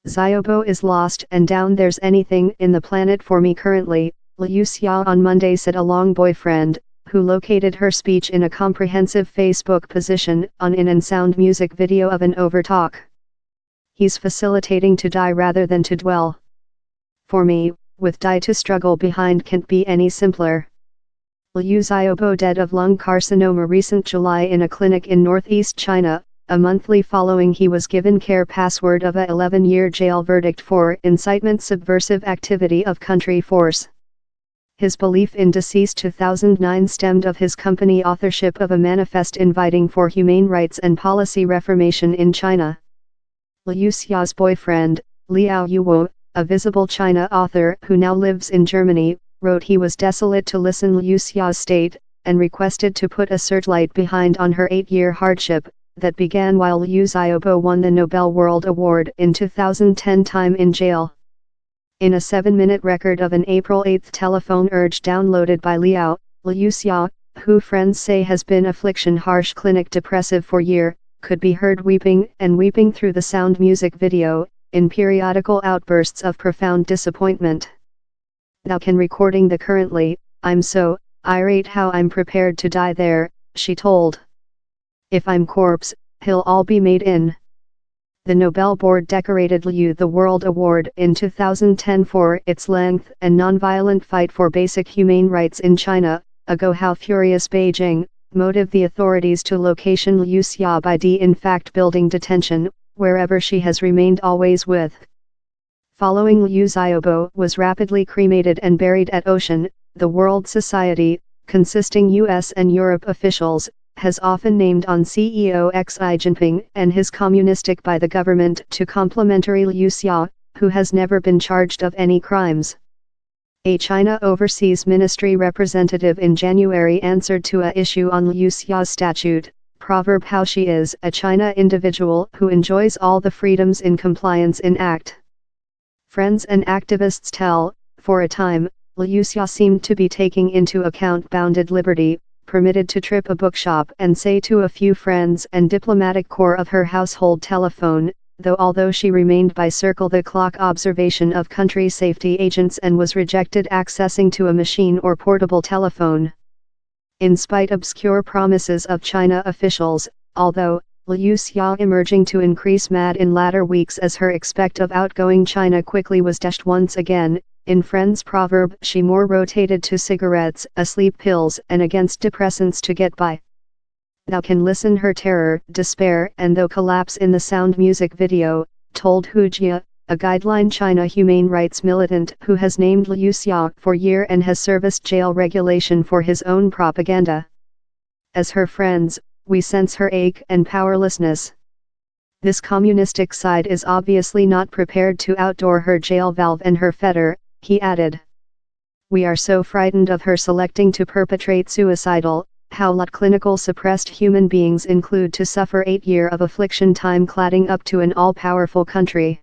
Xiaobo is lost and down, there's anything in the planet for me currently, Liu Xiao on Monday said a long boyfriend, who located her speech in a comprehensive Facebook position on in and sound music video of an overtalk. He's facilitating to die rather than to dwell. For me, with die to struggle behind can't be any simpler. Liu Xiaobo dead of lung carcinoma recent July in a clinic in northeast China, a monthly following he was given care password of a 11-year jail verdict for incitement subversive activity of country force. His belief in deceased 2009 stemmed of his company authorship of a manifest inviting for humane rights and policy reformation in China. Liu Xiao's boyfriend, Liu Xiaobo, a visible China author who now lives in Germany, wrote he was desolate to listen Liu Xiao's state, and requested to put a searchlight behind on her 8-year hardship, that began while Liu Xiaobo won the Nobel World Award in 2010 time in jail. In a 7-minute record of an April 8 telephone urge downloaded by Liu Xiao, who friends say has been affliction harsh clinic depressive for year, could be heard weeping and weeping through the sound music video, in periodical outbursts of profound disappointment. Thou can recording the currently, I'm so irate how I'm prepared to die there, she told. If I'm corpse, he'll all be made in. The Nobel Board decorated Liu the World Award in 2010 for its length and nonviolent fight for basic humane rights in China. Ago how furious Beijing, motive the authorities to location Liu Xiao by in fact building detention, wherever she has remained always with. Following Liu Xiaobo was rapidly cremated and buried at Ocean, the World Society, consisting US and Europe officials, has often named on CEO Xi Jinping and his communistic by the government to complimentary Liu Xiao, who has never been charged of any crimes. A China Overseas Ministry representative in January answered to a issue on Liu Xiao's statute, proverb how she is a China individual who enjoys all the freedoms in compliance in act. Friends and activists tell, for a time, Liu Xiao seemed to be taking into account bounded liberty, permitted to trip a bookshop and say to a few friends and diplomatic corps of her household telephone, although she remained by circle-the-clock observation of country safety agents and was rejected accessing to a machine or portable telephone. In spite obscure promises of China officials, although, Liu Xiao emerging to increase mad in latter weeks as her expect of outgoing China quickly was dashed once again. In Friends proverb she more rotated to cigarettes, asleep pills and against depressants to get by. Thou can listen her terror, despair and though collapse in the sound music video, told Hu Jia, a guideline China humane rights militant who has named Liu Xiao for year and has serviced jail regulation for his own propaganda. As her friends, we sense her ache and powerlessness. This communistic side is obviously not prepared to outdoor her jail valve and her fetter, he added. We are so frightened of her selecting to perpetrate suicidal, how lot clinical suppressed human beings include to suffer 8 year of affliction time cladding up to an all-powerful country.